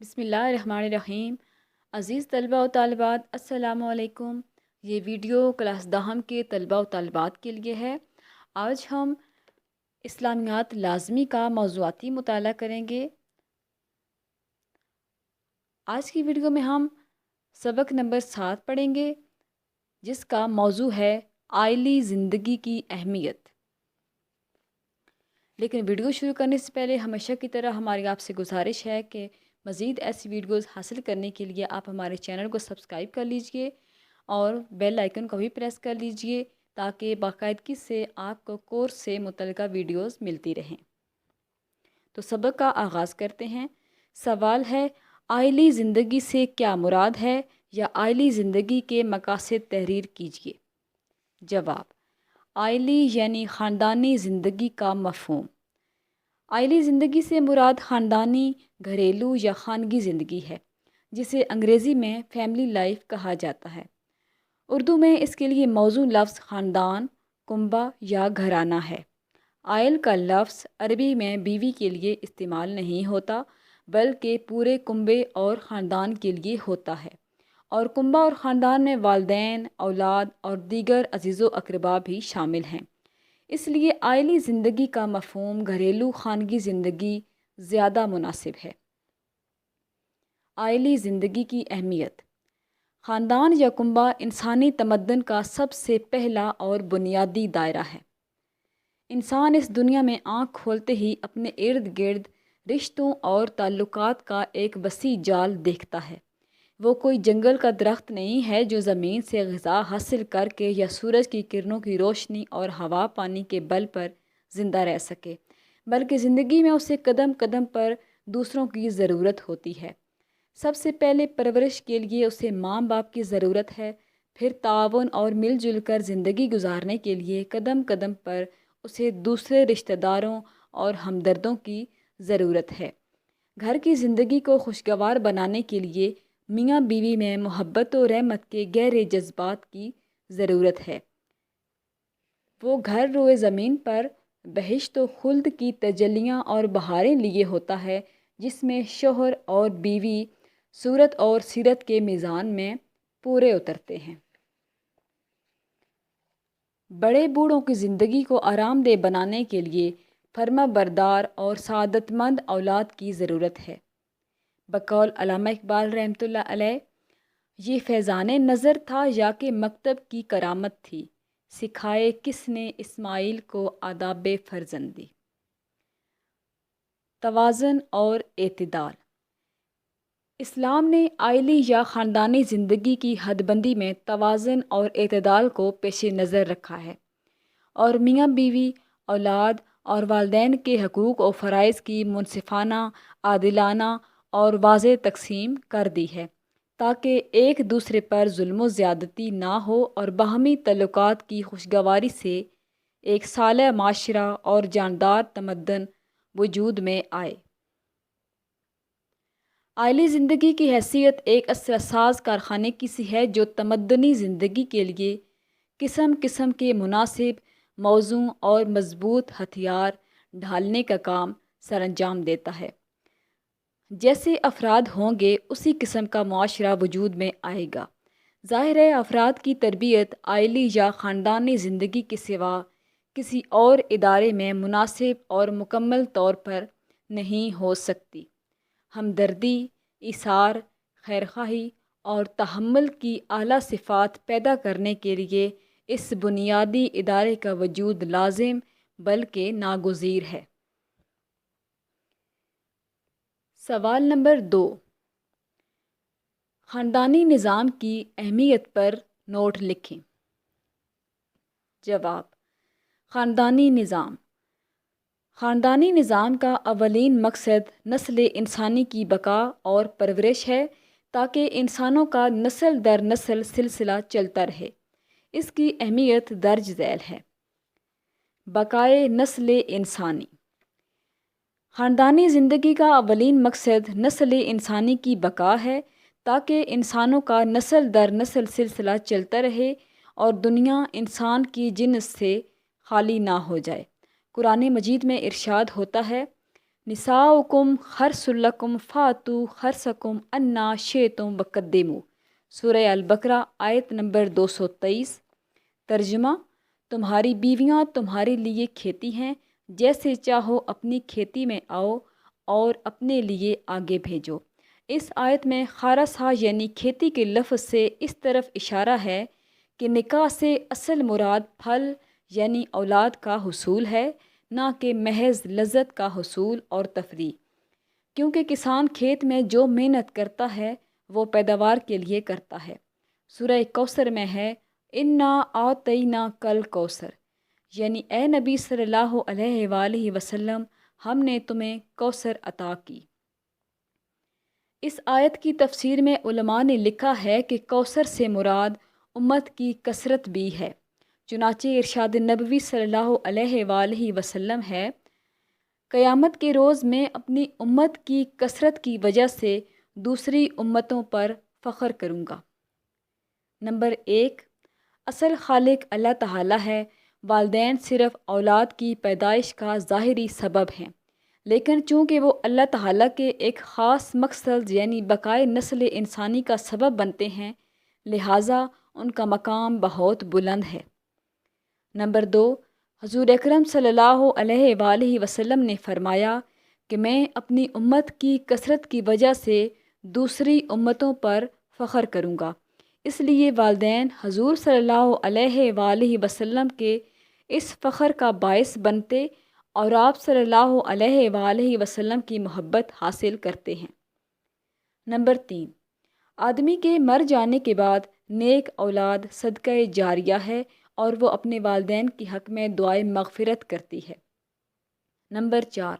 بسم اللہ الرحمن الرحیم۔ عزیز طلبہ و طالبات، السلام علیکم۔ یہ ویڈیو کلاس دہم کے طلبہ و طالبات کے لیے ہے۔ آج ہم اسلامیات لازمی کا موضوعاتی مطالعہ کریں گے۔ آج کی ویڈیو میں ہم سبق نمبر 7 پڑھیں گے، جس کا موضوع ہے عائلی زندگی کی اہمیت۔ لیکن ویڈیو شروع کرنے سے پہلے ہمیشہ کی طرح ہماری آپ سے گزارش ہے کہ مزید ایسی ویڈیوز حاصل کرنے کے لیے آپ ہمارے چینل کو سبسکرائب کر لیجئے اور بیل آئیکن کو بھی پریس کر لیجئے تاکہ باقاعدگی سے آپ کو کورس سے متعلقہ ویڈیوز ملتی رہیں۔ تو سبق کا آغاز کرتے ہیں۔ سوال ہے، عائلی زندگی سے کیا مراد ہے، یا عائلی زندگی کے مقاصد تحریر کیجئے۔ جواب، عائلی یعنی خاندانی زندگی کا مفہوم۔ عائلی زندگی سے مراد خاندانی، گھریلو یا خانگی زندگی ہے، جسے انگریزی میں فیملی لائف کہا جاتا ہے۔ اردو میں اس کے لیے موزوں لفظ خاندان، کنبہ یا گھرانہ ہے۔ عائل کا لفظ عربی میں بیوی کے لیے استعمال نہیں ہوتا، بلکہ پورے کنبے اور خاندان کے لیے ہوتا ہے، اور کنبہ اور خاندان میں والدین، اولاد اور دیگر عزیز و اقربا بھی شامل ہیں۔ اس لیے عائلی زندگی کا مفہوم گھریلو خانگی زندگی زیادہ مناسب ہے۔ عائلی زندگی کی اہمیت۔ خاندان یا کنبہ انسانی تمدن کا سب سے پہلا اور بنیادی دائرہ ہے۔ انسان اس دنیا میں آنکھ کھولتے ہی اپنے ارد گرد رشتوں اور تعلقات کا ایک وسیع جال دیکھتا ہے۔ وہ کوئی جنگل کا درخت نہیں ہے جو زمین سے غذا حاصل کر کے یا سورج کی کرنوں کی روشنی اور ہوا پانی کے بل پر زندہ رہ سکے، بلکہ زندگی میں اسے قدم قدم پر دوسروں کی ضرورت ہوتی ہے۔ سب سے پہلے پرورش کے لیے اسے ماں باپ کی ضرورت ہے، پھر تعاون اور مل جل کر زندگی گزارنے کے لیے قدم قدم پر اسے دوسرے رشتہ داروں اور ہمدردوں کی ضرورت ہے۔ گھر کی زندگی کو خوشگوار بنانے کے لیے میاں بیوی میں محبت و رحمت کے گہرے جذبات کی ضرورت ہے۔ وہ گھر روئے زمین پر بہشت و خلد کی تجلیاں اور بہاریں لیے ہوتا ہے، جس میں شوہر اور بیوی صورت اور سیرت کے میزان میں پورے اترتے ہیں۔ بڑے بوڑھوں کی زندگی کو آرام دہ بنانے کے لیے فرما بردار اور سعادت مند اولاد کی ضرورت ہے۔ بقول علامہ اقبال رحمۃ اللہ علیہ، یہ فیضان نظر تھا یا کہ مکتب کی کرامت تھی، سکھائے کس نے اسماعیل کو آداب فرزندی۔ توازن اور اعتدال۔ اسلام نے عائلی یا خاندانی زندگی کی حد بندی میں توازن اور اعتدال کو پیش نظر رکھا ہے، اور میاں بیوی، اولاد اور والدین کے حقوق و فرائض کی منصفانہ، عادلانہ اور واضح تقسیم کر دی ہے، تاکہ ایک دوسرے پر ظلم و زیادتی نہ ہو اور باہمی تعلقات کی خوشگواری سے ایک صالح معاشرہ اور جاندار تمدن وجود میں آئے۔ عائلی زندگی کی حیثیت ایک اثر ساز کارخانے کی سی ہے جو تمدنی زندگی کے لیے قسم قسم کے مناسب، موزوں اور مضبوط ہتھیار ڈھالنے کا کام سر انجام دیتا ہے۔ جیسے افراد ہوں گے اسی قسم کا معاشرہ وجود میں آئے گا۔ ظاہر ہے افراد کی تربیت عائلی یا خاندانی زندگی کے سوا کسی اور ادارے میں مناسب اور مکمل طور پر نہیں ہو سکتی۔ ہمدردی، ایثار، خیرخواہی اور تحمل کی اعلیٰ صفات پیدا کرنے کے لیے اس بنیادی ادارے کا وجود لازم بلکہ ناگزیر ہے۔ سوال نمبر 2، خاندانی نظام کی اہمیت پر نوٹ لکھیں۔ جواب، خاندانی نظام۔ خاندانی نظام کا اولین مقصد نسل انسانی کی بقا اور پرورش ہے، تاکہ انسانوں کا نسل در نسل سلسلہ چلتا رہے۔ اس کی اہمیت درج ذیل ہے۔ بقائے نسل انسانی۔ خاندانی زندگی کا اولین مقصد نسل انسانی کی بقا ہے، تاکہ انسانوں کا نسل در نسل سلسلہ چلتا رہے اور دنیا انسان کی جنس سے خالی نہ ہو جائے۔ قرآن مجید میں ارشاد ہوتا ہے، نساؤکم خرس لکم فاتو خرسکم انا شئتم وقدموا، سورہ البقرہ آیت نمبر 223۔ ترجمہ: تمہاری بیویاں تمہارے لیے کھیتی ہیں، جیسے چاہو اپنی کھیتی میں آؤ اور اپنے لیے آگے بھیجو۔ اس آیت میں خارسہ یعنی کھیتی کے لفظ سے اس طرف اشارہ ہے کہ نکاح سے اصل مراد پھل یعنی اولاد کا حصول ہے، نہ کہ محض لذت کا حصول اور تفریح، کیونکہ کسان کھیت میں جو محنت کرتا ہے وہ پیداوار کے لیے کرتا ہے۔ سورہ کوثر میں ہے انا اعطیناک الکوثر، یعنی اے نبی صلی اللہ علیہ وآلہ وسلم ہم نے تمہیں کوثر عطا کی۔ اس آیت کی تفسیر میں علماء نے لکھا ہے کہ کوثر سے مراد امت کی کثرت بھی ہے، چنانچہ ارشاد نبوی صلی اللہ علیہ وآلہ وسلم ہے، قیامت کے روز میں اپنی امت کی کثرت کی وجہ سے دوسری امتوں پر فخر کروں گا۔ نمبر 1، اصل خالق اللہ تعالیٰ ہے۔ والدین صرف اولاد کی پیدائش کا ظاہری سبب ہیں، لیکن چونکہ وہ اللہ تعالیٰ کے ایک خاص مقصد یعنی بقائے نسل انسانی کا سبب بنتے ہیں، لہٰذا ان کا مقام بہت بلند ہے۔ نمبر 2، حضور اکرم صلی اللہ علیہ وآلہ وسلم نے فرمایا کہ میں اپنی امت کی کثرت کی وجہ سے دوسری امتوں پر فخر کروں گا۔ اس لیے والدین حضور صلی اللہ علیہ وآلہ وسلم کے اس فخر کا باعث بنتے اور آپ صلی اللہ علیہ وآلہ وسلم کی محبت حاصل کرتے ہیں۔ نمبر 3، آدمی کے مر جانے کے بعد نیک اولاد صدقہ جاریہ ہے اور وہ اپنے والدین کے حق میں دعائے مغفرت کرتی ہے۔ نمبر 4،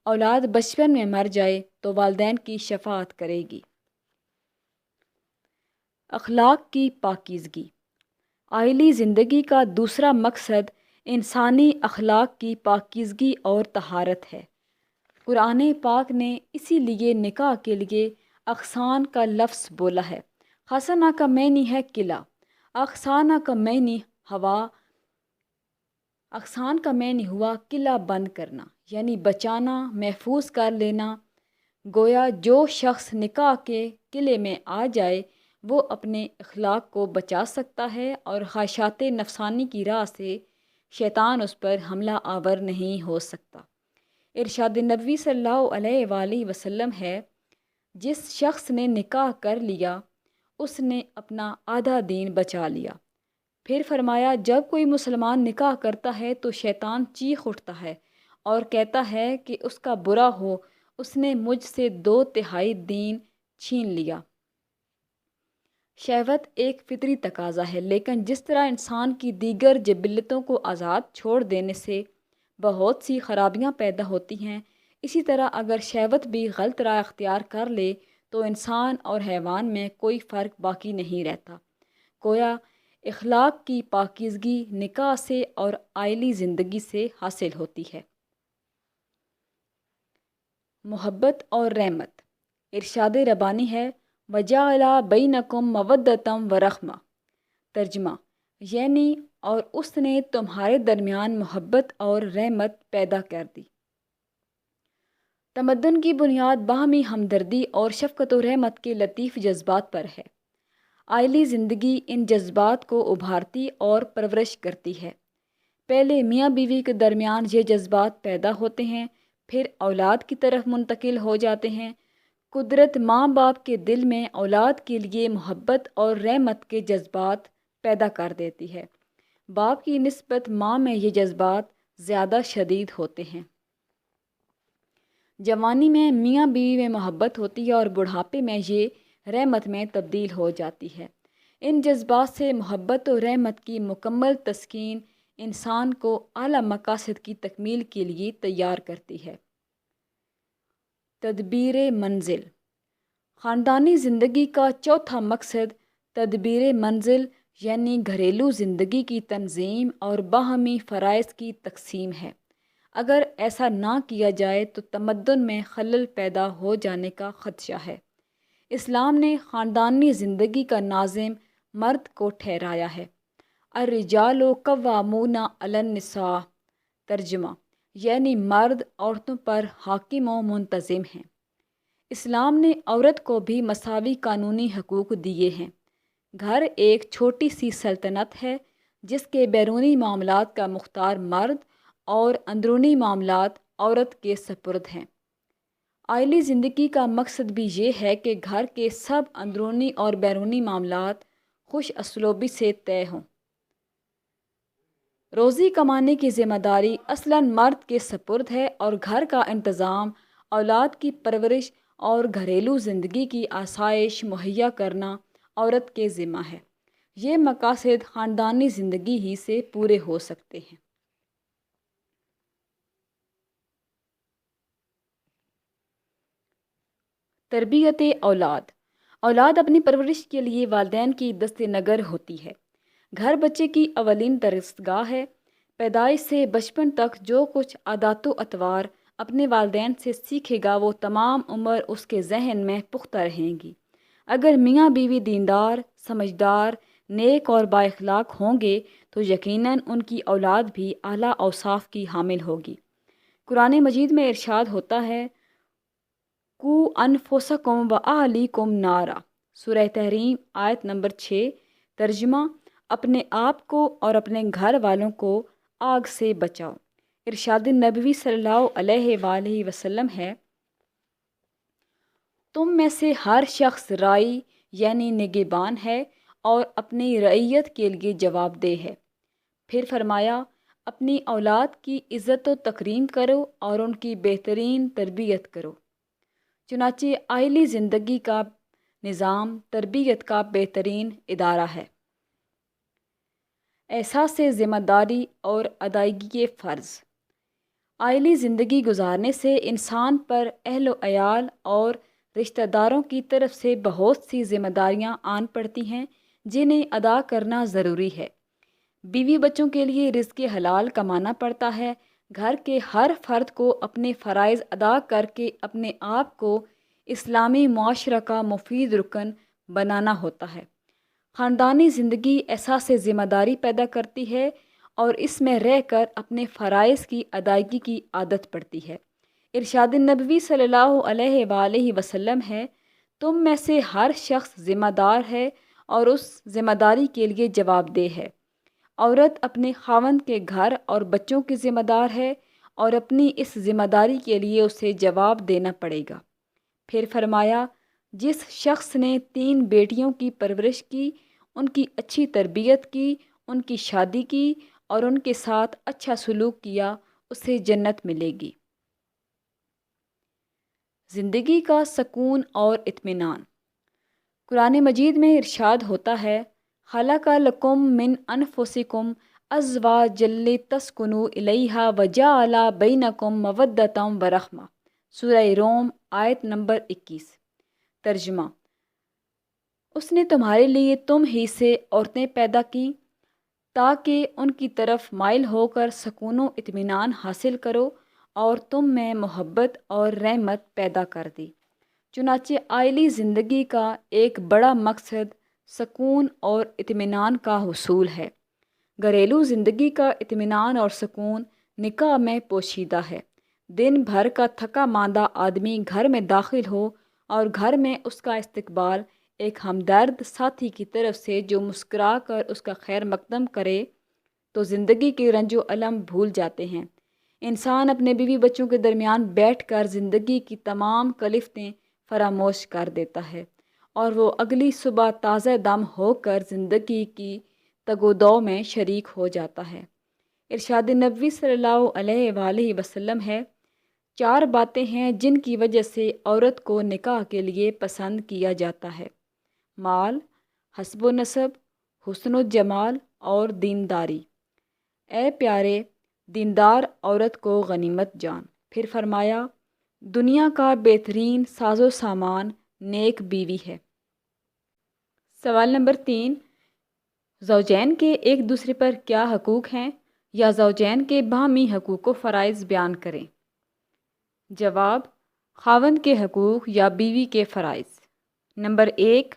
اولاد بچپن میں مر جائے تو والدین کی شفاعت کرے گی۔ اخلاق کی پاکیزگی۔ عائلی زندگی کا دوسرا مقصد انسانی اخلاق کی پاکیزگی اور طہارت ہے۔ قرآن پاک نے اسی لیے نکاح کے لیے اخسان کا لفظ بولا ہے۔ خسانہ کا معنی ہے قلعہ، اخسانہ کا معنی اخسان کا معنی ہوا قلعہ بند کرنا، یعنی بچانا، محفوظ کر لینا۔ گویا جو شخص نکاح کے قلعے میں آ جائے وہ اپنے اخلاق کو بچا سکتا ہے اور خواہشات نفسانی کی راہ سے شیطان اس پر حملہ آور نہیں ہو سکتا۔ ارشاد نبوی صلی اللہ علیہ وآلہ وسلم ہے، جس شخص نے نکاح کر لیا اس نے اپنا آدھا دین بچا لیا۔ پھر فرمایا، جب کوئی مسلمان نکاح کرتا ہے تو شیطان چیخ اٹھتا ہے اور کہتا ہے کہ اس کا برا ہو، اس نے مجھ سے 2/3 دین چھین لیا۔ شہوت ایک فطری تقاضا ہے، لیکن جس طرح انسان کی دیگر جبلتوں کو آزاد چھوڑ دینے سے بہت سی خرابیاں پیدا ہوتی ہیں، اسی طرح اگر شہوت بھی غلط راہ اختیار کر لے تو انسان اور حیوان میں کوئی فرق باقی نہیں رہتا۔ گویا اخلاق کی پاکیزگی نکاح سے اور عائلی زندگی سے حاصل ہوتی ہے۔ محبت اور رحمت۔ ارشاد ربانی ہے، وَجَعَلَ بَيْنَكُمْ مَوَدَّةً وَرَحْمَةً۔ ترجمہ یعنی اور اس نے تمہارے درمیان محبت اور رحمت پیدا کر دی۔ تمدن کی بنیاد باہمی ہمدردی اور شفقت و رحمت کے لطیف جذبات پر ہے۔ عائلی زندگی ان جذبات کو ابھارتی اور پرورش کرتی ہے۔ پہلے میاں بیوی کے درمیان یہ جذبات پیدا ہوتے ہیں، پھر اولاد کی طرف منتقل ہو جاتے ہیں۔ قدرت ماں باپ کے دل میں اولاد کے لیے محبت اور رحمت کے جذبات پیدا کر دیتی ہے۔ باپ کی نسبت ماں میں یہ جذبات زیادہ شدید ہوتے ہیں۔ جوانی میں میاں بیوی میں محبت ہوتی ہے اور بڑھاپے میں یہ رحمت میں تبدیل ہو جاتی ہے۔ ان جذبات سے محبت و رحمت کی مکمل تسکین انسان کو اعلیٰ مقاصد کی تکمیل کے لیے تیار کرتی ہے۔ تدبیر منزل۔ خاندانی زندگی کا چوتھا مقصد تدبیر منزل یعنی گھریلو زندگی کی تنظیم اور باہمی فرائض کی تقسیم ہے۔ اگر ایسا نہ کیا جائے تو تمدن میں خلل پیدا ہو جانے کا خدشہ ہے۔ اسلام نے خاندانی زندگی کا ناظم مرد کو ٹھہرایا ہے۔ الرجال قوامون علی النساء۔ ترجمہ یعنی مرد عورتوں پر حاکم و منتظم ہیں۔ اسلام نے عورت کو بھی مساوی قانونی حقوق دیے ہیں۔ گھر ایک چھوٹی سی سلطنت ہے جس کے بیرونی معاملات کا مختار مرد اور اندرونی معاملات عورت کے سپرد ہیں۔ عائلی زندگی کا مقصد بھی یہ ہے کہ گھر کے سب اندرونی اور بیرونی معاملات خوش اسلوبی سے طے ہوں۔ روزی کمانے کی ذمہ داری اصلاً مرد کے سپرد ہے اور گھر کا انتظام، اولاد کی پرورش اور گھریلو زندگی کی آسائش مہیا کرنا عورت کے ذمہ ہے۔ یہ مقاصد خاندانی زندگی ہی سے پورے ہو سکتے ہیں۔ تربیت اولاد اپنی پرورش کے لیے والدین کی دست نگر ہوتی ہے۔ گھر بچے کی اولین درسگاہ ہے۔ پیدائش سے بچپن تک جو کچھ عادات و اطوار اپنے والدین سے سیکھے گا وہ تمام عمر اس کے ذہن میں پختہ رہیں گی۔ اگر میاں بیوی دیندار، سمجھدار، نیک اور بااخلاق ہوں گے تو یقیناً ان کی اولاد بھی اعلیٰ اوصاف کی حامل ہوگی۔ قرآن مجید میں ارشاد ہوتا ہے قُوا أَنفُسَکُم وَأَہْلِیکُم نارا، سورہ تحریم آیت نمبر 6۔ ترجمہ: اپنے آپ کو اور اپنے گھر والوں کو آگ سے بچاؤ۔ ارشاد نبوی صلی اللہ علیہ وآلہ وسلم ہے، تم میں سے ہر شخص رائی یعنی نگہبان ہے اور اپنی رعیت کے لیے جواب دہ ہے۔ پھر فرمایا، اپنی اولاد کی عزت و تکریم کرو اور ان کی بہترین تربیت کرو۔ چنانچہ عائلی زندگی کا نظام تربیت کا بہترین ادارہ ہے۔ احساس ذمہ داری اور ادائیگی فرض۔ عائلی زندگی گزارنے سے انسان پر اہل و عیال اور رشتہ داروں کی طرف سے بہت سی ذمہ داریاں آن پڑتی ہیں جنہیں ادا کرنا ضروری ہے۔ بیوی بچوں کے لیے رزق حلال کمانا پڑتا ہے۔ گھر کے ہر فرد کو اپنے فرائض ادا کر کے اپنے آپ کو اسلامی معاشرہ کا مفید رکن بنانا ہوتا ہے۔ خاندانی زندگی احساس ذمہ داری پیدا کرتی ہے اور اس میں رہ کر اپنے فرائض کی ادائیگی کی عادت پڑتی ہے۔ ارشاد نبوی صلی اللہ علیہ وآلہ وسلم ہے، تم میں سے ہر شخص ذمہ دار ہے اور اس ذمہ داری کے لیے جواب دہ ہے۔ عورت اپنے خاوند کے گھر اور بچوں کی ذمہ دار ہے اور اپنی اس ذمہ داری کے لیے اسے جواب دینا پڑے گا۔ پھر فرمایا، جس شخص نے 3 بیٹیوں کی پرورش کی، ان کی اچھی تربیت کی، ان کی شادی کی اور ان کے ساتھ اچھا سلوک کیا، اسے جنت ملے گی۔ زندگی کا سکون اور اطمینان۔ قرآن مجید میں ارشاد ہوتا ہے، خلق لکم من انفسکم ازواجا لتسکنوا الیہا وجعل بینکم مودۃ ورحمہ، سورہ روم آیت نمبر 21۔ ترجمہ: اس نے تمہارے لیے تم ہی سے عورتیں پیدا کیں تاکہ ان کی طرف مائل ہو کر سکون و اطمینان حاصل کرو اور تم میں محبت اور رحمت پیدا کر دی۔ چنانچہ عائلی زندگی کا ایک بڑا مقصد سکون اور اطمینان کا حصول ہے۔ گھریلو زندگی کا اطمینان اور سکون نکاح میں پوشیدہ ہے۔ دن بھر کا تھکا ماندہ آدمی گھر میں داخل ہو اور گھر میں اس کا استقبال ایک ہمدرد ساتھی کی طرف سے جو مسکرا کر اس کا خیر مقدم کرے تو زندگی کے رنج و الم بھول جاتے ہیں۔ انسان اپنے بیوی بچوں کے درمیان بیٹھ کر زندگی کی تمام کلفتیں فراموش کر دیتا ہے اور وہ اگلی صبح تازہ دم ہو کر زندگی کی تگ و دو میں شریک ہو جاتا ہے۔ ارشاد نبوی صلی اللہ علیہ وآلہ وسلم ہے، 4 باتیں ہیں جن کی وجہ سے عورت کو نکاح کے لیے پسند کیا جاتا ہے: مال، حسب و نسب، حسن و جمال اور دینداری۔ اے پیارے، دیندار عورت کو غنیمت جان۔ پھر فرمایا، دنیا کا بہترین ساز و سامان نیک بیوی ہے۔ سوال نمبر 3، زوجین کے ایک دوسرے پر کیا حقوق ہیں، یا زوجین کے باہمی حقوق و فرائض بیان کریں۔ جواب: خاوند کے حقوق یا بیوی کے فرائض۔ نمبر 1،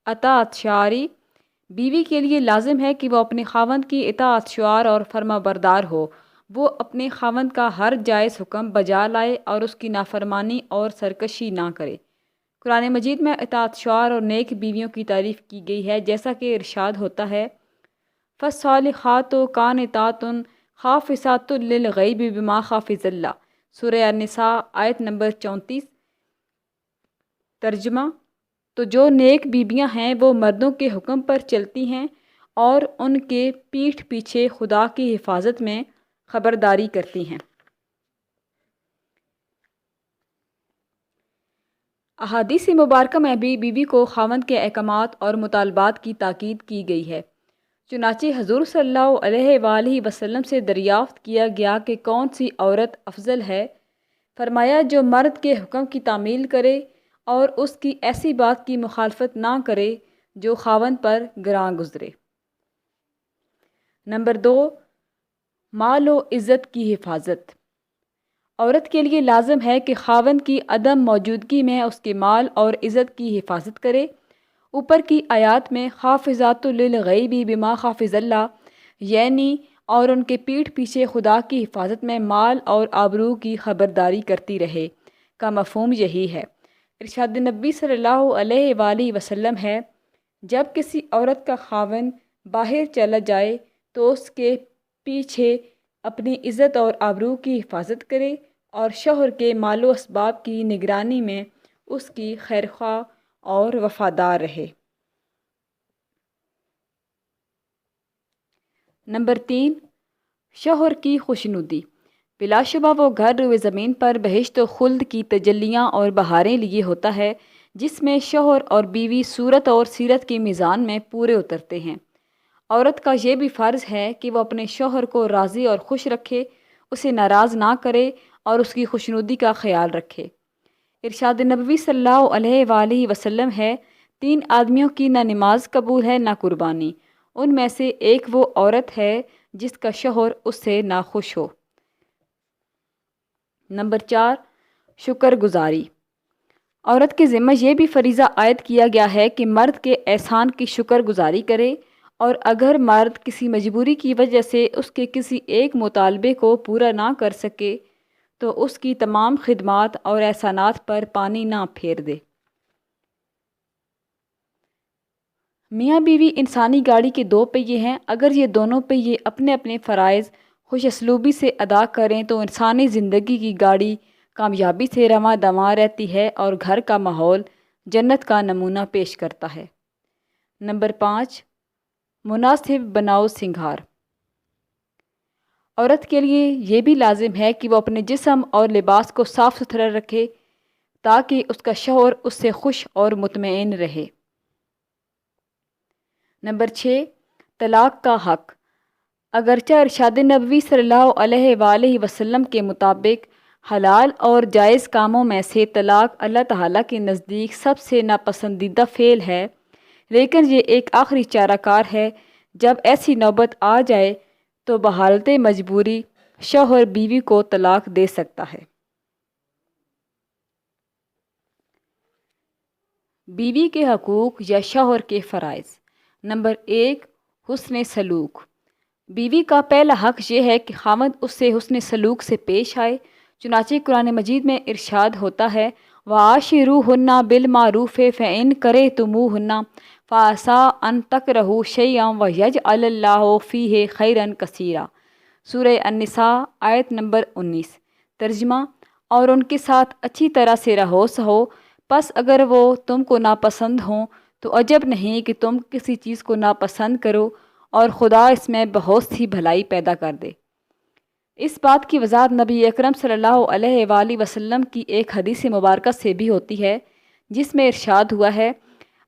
اطاعت شرعی۔ بیوی کے لیے لازم ہے کہ وہ اپنے خاوند کی اطاعت شعار اور فرما بردار ہو۔ وہ اپنے خاوند کا ہر جائز حکم بجا لائے اور اس کی نافرمانی اور سرکشی نہ کرے۔ قرآن مجید میں اطاعت شعار اور نیک بیویوں کی تعریف کی گئی ہے، جیسا کہ ارشاد ہوتا ہے فالصالحات قانتات حافظات للغیب بما حفظ اللہ، سورہ النساء آیت نمبر 34۔ ترجمہ: تو جو نیک بیویاں ہیں وہ مردوں کے حکم پر چلتی ہیں اور ان کے پیٹھ پیچھے خدا کی حفاظت میں خبرداری کرتی ہیں۔ احادیث مبارکہ میں بھی بیوی کو خاوند کے احکامات اور مطالبات کی تاکید کی گئی ہے۔ چنانچہ حضور صلی اللہ علیہ وآلہ وسلم سے دریافت کیا گیا کہ کون سی عورت افضل ہے؟ فرمایا جو مرد کے حکم کی تعمیل کرے اور اس کی ایسی بات کی مخالفت نہ کرے جو خاوند پر گراں گزرے۔ نمبر 2، مال و عزت کی حفاظت۔ عورت کے لیے لازم ہے کہ خاوند کی عدم موجودگی میں اس کے مال اور عزت کی حفاظت کرے۔ اوپر کی آیات میں حافظات للغیب بما حفظ اللہ یعنی اور ان کے پیٹھ پیچھے خدا کی حفاظت میں مال اور آبرو کی خبرداری کرتی رہے کا مفہوم یہی ہے۔ ارشاد نبی صلی اللہ علیہ وآلہ وسلم ہے، جب کسی عورت کا خاوند باہر چلا جائے تو اس کے پیچھے اپنی عزت اور آبرو کی حفاظت کرے اور شوہر کے مال و اسباب کی نگرانی میں اس کی خیرخواہ اور وفادار رہے۔ نمبر 3، شوہر کی خوشنودی۔ بلا شبہ وہ گھر روئے زمین پر بہشت و خلد کی تجلیاں اور بہاریں لیے ہوتا ہے جس میں شوہر اور بیوی صورت اور سیرت کی میزان میں پورے اترتے ہیں۔ عورت کا یہ بھی فرض ہے کہ وہ اپنے شوہر کو راضی اور خوش رکھے، اسے ناراض نہ کرے اور اس کی خوشنودی کا خیال رکھے۔ ارشاد نبوی صلی اللہ علیہ وآلہ وسلم ہے، 3 آدمیوں کی نہ نماز قبول ہے نہ قربانی، ان میں سے ایک وہ عورت ہے جس کا شوہر اس سے ناخوش ہو۔ نمبر 4، شکر گزاری۔ عورت کے ذمہ یہ بھی فریضہ عائد کیا گیا ہے کہ مرد کے احسان کی شکر گزاری کرے، اور اگر مرد کسی مجبوری کی وجہ سے اس کے کسی ایک مطالبے کو پورا نہ کر سکے تو اس کی تمام خدمات اور احسانات پر پانی نہ پھیر دے۔ میاں بیوی انسانی گاڑی کے 2 پہیے ہیں، اگر یہ دونوں پہیے اپنے اپنے فرائض خوش اسلوبی سے ادا کریں تو انسانی زندگی کی گاڑی کامیابی سے رواں دواں رہتی ہے اور گھر کا ماحول جنت کا نمونہ پیش کرتا ہے۔ نمبر 5، مناسب بناؤ سنگھار۔ عورت کے لیے یہ بھی لازم ہے کہ وہ اپنے جسم اور لباس کو صاف ستھرا رکھے تاکہ اس کا شوہر اس سے خوش اور مطمئن رہے۔ نمبر 6، طلاق کا حق۔ اگرچہ ارشاد نبوی صلی اللہ علیہ وآلہ وسلم کے مطابق حلال اور جائز کاموں میں سے طلاق اللہ تعالیٰ کے نزدیک سب سے ناپسندیدہ فعل ہے، لیکن یہ ایک آخری چارہ کار ہے۔ جب ایسی نوبت آ جائے تو بحالت مجبوری شوہر بیوی کو طلاق دے سکتا ہے۔ بیوی کے حقوق یا شوہر کے فرائض۔ نمبر 1، حسن سلوک۔ بیوی کا پہلا حق یہ ہے کہ خاوند اس سے حسن سلوک سے پیش آئے، چنانچہ قرآن مجید میں ارشاد ہوتا ہے وَعَاشِرُوهُنَّ بِالْمَعْرُوفِ فَإِنْ كَرِهْتُمُوهُنَّ فَعَسَىٰ أَن تَكْرَهُوا شَيْئًا وَيَجْعَلَ اللَّهُ فِيهِ خَيْرًا كَثِيرًا، سورہ النساء آیت نمبر 19۔ ترجمہ: اور ان کے ساتھ اچھی طرح سے رہو سہو، پس اگر وہ تم کو ناپسند ہوں تو عجب نہیں کہ تم کسی چیز کو ناپسند کرو، اور خدا اس میں بہت سی بھلائی پیدا کر دے۔ اس بات کی وضاحت نبی اکرم صلی اللہ علیہ وآلہ وسلم کی ایک حدیث مبارکہ سے بھی ہوتی ہے، جس میں ارشاد ہوا ہے،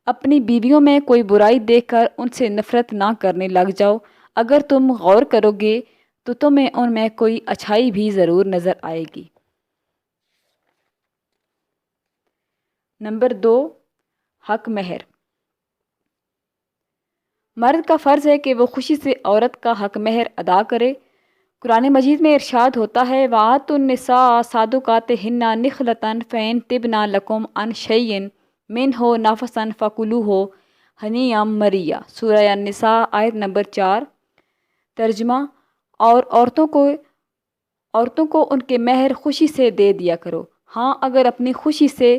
اپنی بیویوں میں کوئی برائی دیکھ کر ان سے نفرت نہ کرنے لگ جاؤ، اگر تم غور کرو گے تو تمہیں ان میں کوئی اچھائی بھی ضرور نظر آئے گی۔ نمبر 2، حق مہر۔ مرد کا فرض ہے کہ وہ خوشی سے عورت کا حق مہر ادا کرے۔ قرآن مجید میں ارشاد ہوتا ہے وَآتُوا النِّسَاءَ صَدُقَاتِهِنَّ نِخْلَةً فَإِن طِبْنَ لَكُمْ عَن شَيْءٍ مِّنْهُ نَفْسًا فَكُلُوهُ ہَنِیًّا مَرِیًّا، سورہ النساء آیت نمبر 4۔ ترجمہ: اور عورتوں کو عورتوں کو ان کے مہر خوشی سے دے دیا کرو، ہاں اگر اپنی خوشی سے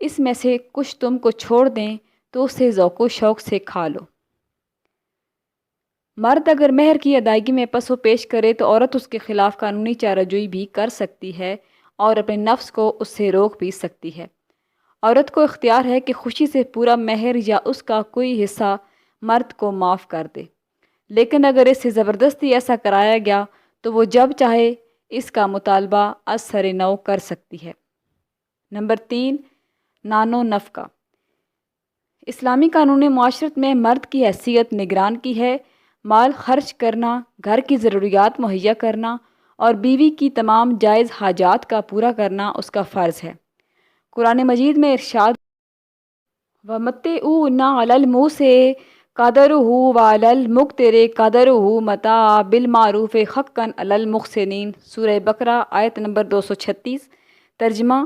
اس میں سے کچھ تم کو چھوڑ دیں تو اسے ذوق و شوق سے کھا لو۔ مرد اگر مہر کی ادائیگی میں پس و پیش کرے تو عورت اس کے خلاف قانونی چارہ جوئی بھی کر سکتی ہے اور اپنے نفس کو اس سے روک بھی سکتی ہے۔ عورت کو اختیار ہے کہ خوشی سے پورا مہر یا اس کا کوئی حصہ مرد کو معاف کر دے، لیکن اگر اس سے زبردستی ایسا کرایا گیا تو وہ جب چاہے اس کا مطالبہ از سر نو کر سکتی ہے۔ نمبر 3، نان و نفقہ۔ اسلامی قانون معاشرت میں مرد کی حیثیت نگران کی ہے، مال خرچ کرنا، گھر کی ضروریات مہیا کرنا اور بیوی کی تمام جائز حاجات کا پورا کرنا اس کا فرض ہے۔ قرآن مجید میں ارشاد وَمَتِّعُونَ عَلَى الْمُوسِعِ قَدَرُهُ وَعَلَى الْمُقْتِرِ قَدَرُهُ مَتَاعًا بِالْمَعْرُوفِ حَقًّا عَلَى الْمُحْسِنِينَ، سورہ بقرہ آیت نمبر 236۔ ترجمہ،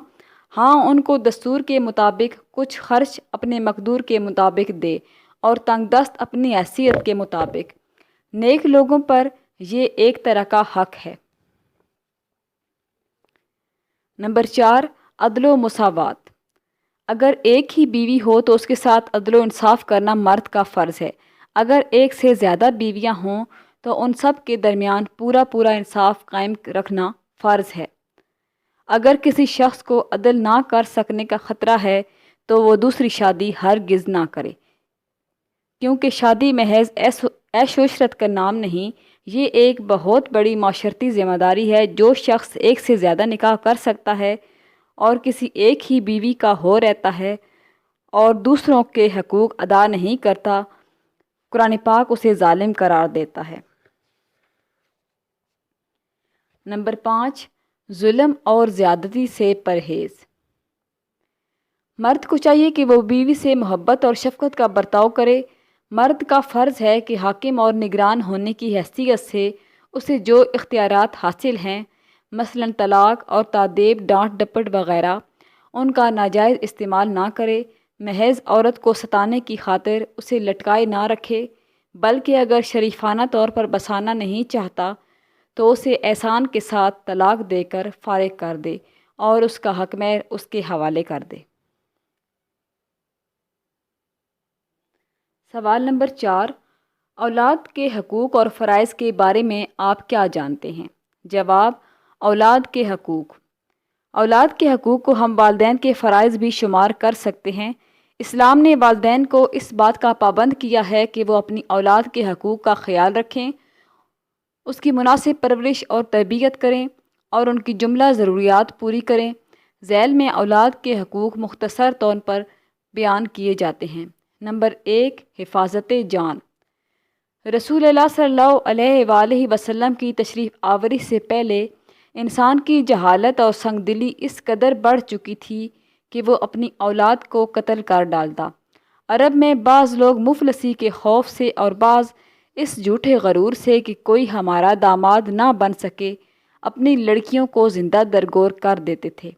ہاں ان کو دستور کے مطابق کچھ خرچ اپنے مقدور کے مطابق دے اور تنگ دست اپنی حیثیت کے مطابق، نیک لوگوں پر یہ ایک طرح کا حق ہے۔ نمبر 4، عدل و مساوات۔ اگر ایک ہی بیوی ہو تو اس کے ساتھ عدل و انصاف کرنا مرد کا فرض ہے۔ اگر ایک سے زیادہ بیویاں ہوں تو ان سب کے درمیان پورا انصاف قائم رکھنا فرض ہے۔ اگر کسی شخص کو عدل نہ کر سکنے کا خطرہ ہے تو وہ دوسری شادی ہرگز نہ کرے، کیونکہ شادی محض عیش و عشرت کا نام نہیں، یہ ایک بہت بڑی معاشرتی ذمہ داری ہے۔ جو شخص ایک سے زیادہ نکاح کر سکتا ہے اور کسی ایک ہی بیوی کا ہو رہتا ہے اور دوسروں کے حقوق ادا نہیں کرتا، قرآن پاک اسے ظالم قرار دیتا ہے۔ نمبر 5، ظلم اور زیادتی سے پرہیز۔ مرد کو چاہیے کہ وہ بیوی سے محبت اور شفقت کا برتاؤ کرے۔ مرد کا فرض ہے کہ حاکم اور نگران ہونے کی حیثیت سے اسے جو اختیارات حاصل ہیں، مثلاً طلاق اور تادیب، ڈانٹ ڈپٹ وغیرہ، ان کا ناجائز استعمال نہ کرے۔ محض عورت کو ستانے کی خاطر اسے لٹکائے نہ رکھے، بلکہ اگر شریفانہ طور پر بسانا نہیں چاہتا تو اسے احسان کے ساتھ طلاق دے کر فارغ کر دے اور اس کا حق مہر اس کے حوالے کر دے۔ سوال نمبر 4، اولاد کے حقوق اور فرائض کے بارے میں آپ کیا جانتے ہیں؟ جواب، اولاد کے حقوق۔ اولاد کے حقوق کو ہم والدین کے فرائض بھی شمار کر سکتے ہیں۔ اسلام نے والدین کو اس بات کا پابند کیا ہے کہ وہ اپنی اولاد کے حقوق کا خیال رکھیں، اس کی مناسب پرورش اور تربیت کریں اور ان کی جملہ ضروریات پوری کریں۔ ذیل میں اولاد کے حقوق مختصر طور پر بیان کیے جاتے ہیں۔ نمبر 1، حفاظت جان۔ رسول اللہ صلی اللہ علیہ وآلہ وسلم کی تشریف آوری سے پہلے انسان کی جہالت اور سنگ دلی اس قدر بڑھ چکی تھی کہ وہ اپنی اولاد کو قتل کر ڈالتا۔ عرب میں بعض لوگ مفلسی کے خوف سے اور بعض اس جھوٹے غرور سے کہ کوئی ہمارا داماد نہ بن سکے، اپنی لڑکیوں کو زندہ درگور کر دیتے تھے۔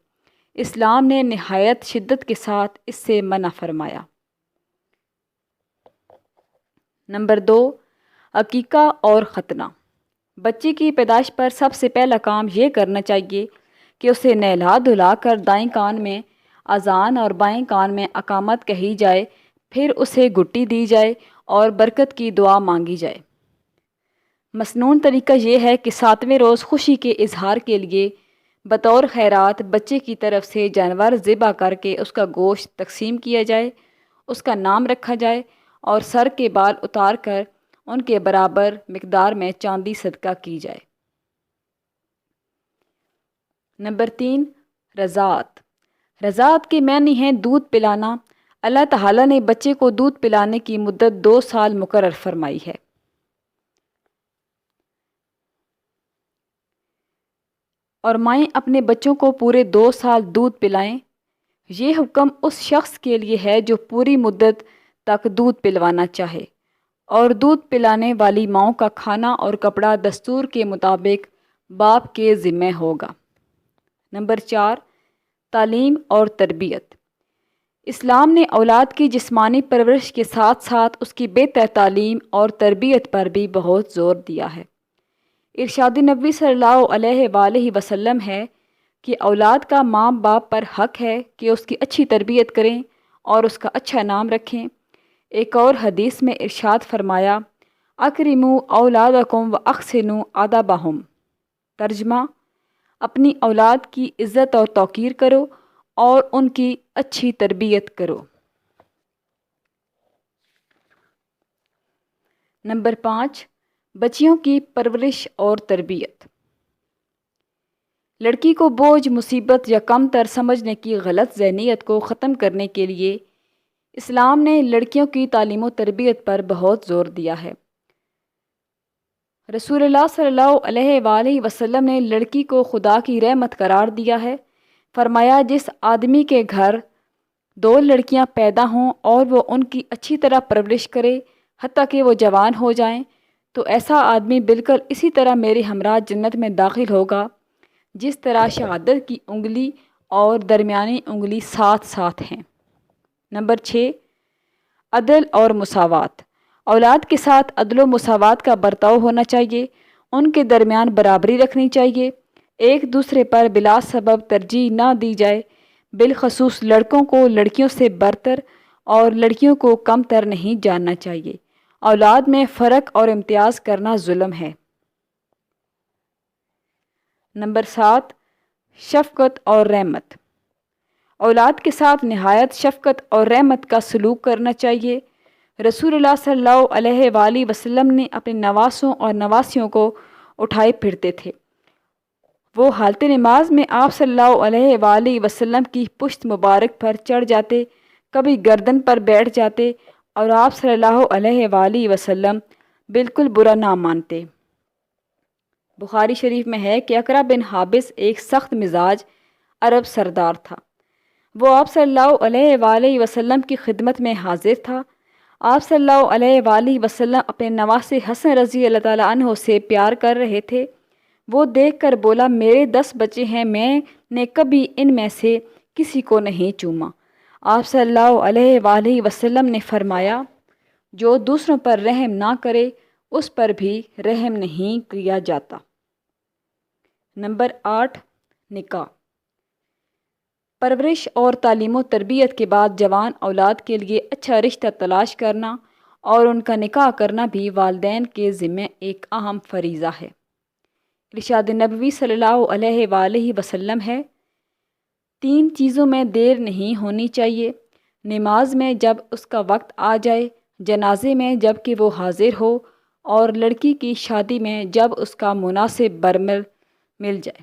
اسلام نے نہایت شدت کے ساتھ اس سے منع فرمایا۔ نمبر 2، عقیقہ اور ختنہ۔ بچے کی پیدائش پر سب سے پہلا کام یہ کرنا چاہیے کہ اسے نہلا دھلا کر دائیں کان میں اذان اور بائیں کان میں اقامت کہی جائے، پھر اسے گھٹی دی جائے اور برکت کی دعا مانگی جائے۔ مسنون طریقہ یہ ہے کہ 7ویں روز خوشی کے اظہار کے لیے بطور خیرات بچے کی طرف سے جانور ذبح کر کے اس کا گوشت تقسیم کیا جائے، اس کا نام رکھا جائے اور سر کے بال اتار کر ان کے برابر مقدار میں چاندی صدقہ کی جائے۔ نمبر 3، رضاعت۔ رضاعت کے معنی ہیں دودھ پلانا۔ اللہ تعالیٰ نے بچے کو دودھ پلانے کی مدت 2 سال مقرر فرمائی ہے۔ اور مائیں اپنے بچوں کو پورے 2 سال دودھ پلائیں۔ یہ حکم اس شخص کے لیے ہے جو پوری مدت تک دودھ پلوانا چاہے، اور دودھ پلانے والی ماؤں کا کھانا اور کپڑا دستور کے مطابق باپ کے ذمہ ہوگا۔ نمبر 4، تعلیم اور تربیت۔ اسلام نے اولاد کی جسمانی پرورش کے ساتھ ساتھ اس کی بہتر تعلیم اور تربیت پر بھی بہت زور دیا ہے۔ ارشاد نبوی صلی اللہ علیہ وآلہ وسلم ہے کہ اولاد کا ماں باپ پر حق ہے کہ اس کی اچھی تربیت کریں اور اس کا اچھا نام رکھیں۔ ایک اور حدیث میں ارشاد فرمایا، اکرموا اولادکم واحسنوا ادبہم۔ ترجمہ، اپنی اولاد کی عزت اور توقیر کرو اور ان کی اچھی تربیت کرو۔ نمبر 5، بچیوں کی پرورش اور تربیت۔ لڑکی کو بوجھ، مصیبت یا کم تر سمجھنے کی غلط ذہنیت کو ختم کرنے کے لیے اسلام نے لڑکیوں کی تعلیم و تربیت پر بہت زور دیا ہے۔ رسول اللہ صلی اللہ علیہ وآلہ وسلم نے لڑکی کو خدا کی رحمت قرار دیا ہے۔ فرمایا، جس آدمی کے گھر 2 لڑکیاں پیدا ہوں اور وہ ان کی اچھی طرح پرورش کرے حتیٰ کہ وہ جوان ہو جائیں، تو ایسا آدمی بالکل اسی طرح میرے ہمراہ جنت میں داخل ہوگا جس طرح شہادت کی انگلی اور درمیانی انگلی ساتھ ساتھ ہیں۔ نمبر 6، عدل اور مساوات۔ اولاد کے ساتھ عدل و مساوات کا برتاؤ ہونا چاہیے، ان کے درمیان برابری رکھنی چاہیے، ایک دوسرے پر بلا سبب ترجیح نہ دی جائے، بالخصوص لڑکوں کو لڑکیوں سے برتر اور لڑکیوں کو کم تر نہیں جاننا چاہیے۔ اولاد میں فرق اور امتیاز کرنا ظلم ہے۔ نمبر 7، شفقت اور رحمت۔ اولاد کے ساتھ نہایت شفقت اور رحمت کا سلوک کرنا چاہیے۔ رسول اللہ صلی اللہ علیہ وآلہ وسلم نے اپنے نواسوں اور نواسیوں کو اٹھائے پھرتے تھے۔ وہ حالت نماز میں آپ صلی اللہ علیہ وآلہ وسلم کی پشت مبارک پر چڑھ جاتے، کبھی گردن پر بیٹھ جاتے اور آپ صلی اللہ علیہ وآلہ وسلم بالکل برا نہ مانتے۔ بخاری شریف میں ہے کہ اقرع بن حابس ایک سخت مزاج عرب سردار تھا۔ وہ آپ صلی اللہ علیہ وآلہ وسلم کی خدمت میں حاضر تھا۔ آپ صلی اللہ علیہ وآلہ وسلم اپنے نواسے حسن رضی اللہ تعالیٰ عنہ سے پیار کر رہے تھے۔ وہ دیکھ کر بولا، میرے 10 بچے ہیں، میں نے کبھی ان میں سے کسی کو نہیں چوما۔ آپ صلی اللہ علیہ وآلہ وسلم نے فرمایا، جو دوسروں پر رحم نہ کرے اس پر بھی رحم نہیں کیا جاتا۔ نمبر 8، نکاح۔ پرورش اور تعلیم و تربیت کے بعد جوان اولاد کے لیے اچھا رشتہ تلاش کرنا اور ان کا نکاح کرنا بھی والدین کے ذمہ ایک اہم فریضہ ہے۔ ارشاد نبوی صلی اللہ علیہ وآلہ وسلم ہے، 3 چیزوں میں دیر نہیں ہونی چاہیے، نماز میں جب اس کا وقت آ جائے، جنازے میں جب کہ وہ حاضر ہو، اور لڑکی کی شادی میں جب اس کا مناسب برمل مل جائے۔